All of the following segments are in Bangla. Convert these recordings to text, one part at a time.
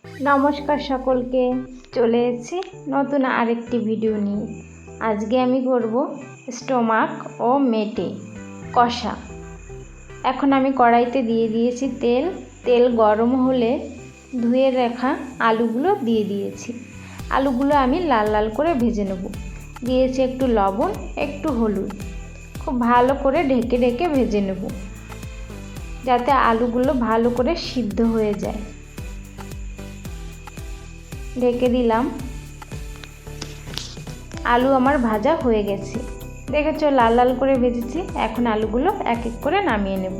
নমস্কার সকলকে, চলে এসেছি নতুন আরেকটি ভিডিও নিয়ে। আজকে আমি করব স্টোমাক ও মেটে কষা। এখন আমি কড়াইতে দিয়ে দিয়েছি তেল গরম হলে ধুয়ে রাখা আলুগুলো দিয়ে দিয়েছি। আলুগুলো আমি লাল লাল করে ভেজে নেব। দিয়েছি একটু লবণ, একটু হলুদ। খুব ভালো করে ঢেকে ঢেকে ভেজে নেব, যাতে আলুগুলো ভালো করে সিদ্ধ হয়ে যায়। ঢেকে দিলাম। আলু আমার ভাজা হয়ে গেছে, দেখেছো লাল লাল করে ভেজেছি। এখন আলুগুলো এক এক করে নামিয়ে নেব।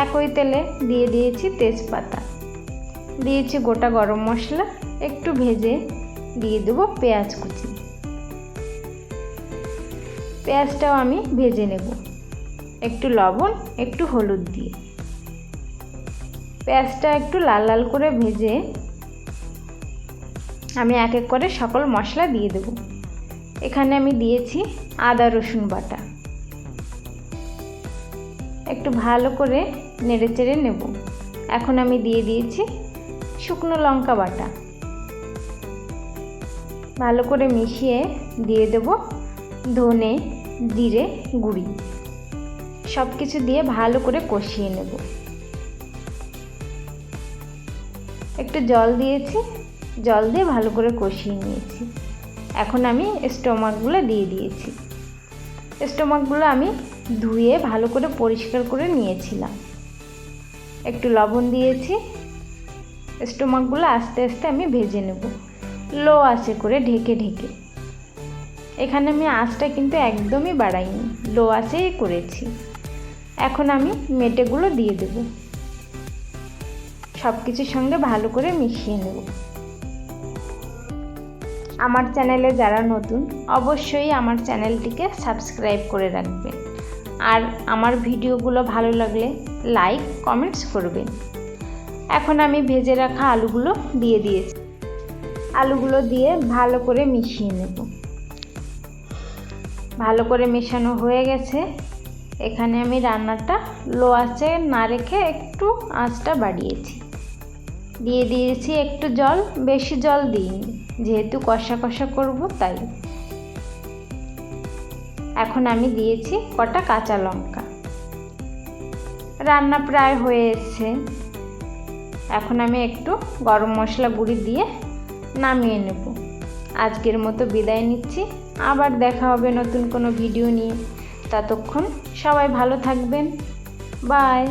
একই তেলে দিয়ে দিয়েছি তেজপাতা, দিয়েছি গোটা গরম মশলা, একটু ভেজে দিয়ে দেবো পেঁয়াজ কুচি। পেঁয়াজটাও আমি ভেজে নেব একটু লবণ, একটু হলুদ দিয়ে। পেঁয়াজটা একটু লাল লাল করে ভেজে আমি এক এক করে সকল মশলা দিয়ে দেব। এখানে আমি দিয়েছি আদা রসুন বাটা। একটু ভালো করে নেড়ে চেড়ে নেব। এখন আমি দিয়ে দিয়েছি শুকনো লঙ্কা বাটা। ভালো করে মিশিয়ে দিয়ে দেব ধনে জিরে গুঁড়ি। সব কিছু দিয়ে ভালো করে কষিয়ে নেব। একটু জল দিয়েছি, জল দিয়ে ভালো করে কষিয়ে নিয়েছি। এখন আমি স্টোমাকগুলো দিয়ে দিয়েছি। স্টোমাকগুলো আমি ধুয়ে ভালো করে পরিষ্কার করে নিয়েছিলাম। একটু লবণ দিয়েছি। স্টোমাকগুলো আস্তে আস্তে আমি ভেজে নেব, লো আঁচে করে ঢেকে ঢেকে। এখানে আমি আঁচটা কিন্তু একদমই বাড়াইনি, লো আঁচেই করেছি। এখন আমি মেটেগুলো দিয়ে দেব। সব কিছুর সঙ্গে ভালো করে মিশিয়ে নেব। আমার চ্যানেলে যারা নতুন, অবশ্যই আমার চ্যানেলটিকে সাবস্ক্রাইব করে রাখবেন। আর আমার ভিডিওগুলো ভালো লাগলে লাইক কমেন্টস করবেন। এখন আমি ভেজে রাখা আলুগুলো দিয়ে দিয়েছি। আলুগুলো দিয়ে ভালো করে মিশিয়ে নেব। ভালো করে মেশানো হয়ে গেছে। এখানে আমি রান্নাটা লো আঁচে না রেখে একটু আঁচটা বাড়িয়েছি। দিয়ে দিয়েছি একটু জল, বেশি জল দিইনি, যেহেতু কষা কষা করব তাই। এখন আমি দিয়েছি কটা কাঁচা লঙ্কা। রান্না প্রায় হয়ে এসেছে। এখন আমি একটু গরম মশলা গুঁড়ি দিয়ে নামিয়ে নেব। আজকের মতো বিদায় নিচ্ছি। আবার দেখা হবে নতুন কোনো ভিডিও নিয়ে। ততক্ষণ সবাই ভালো থাকবেন। বাই।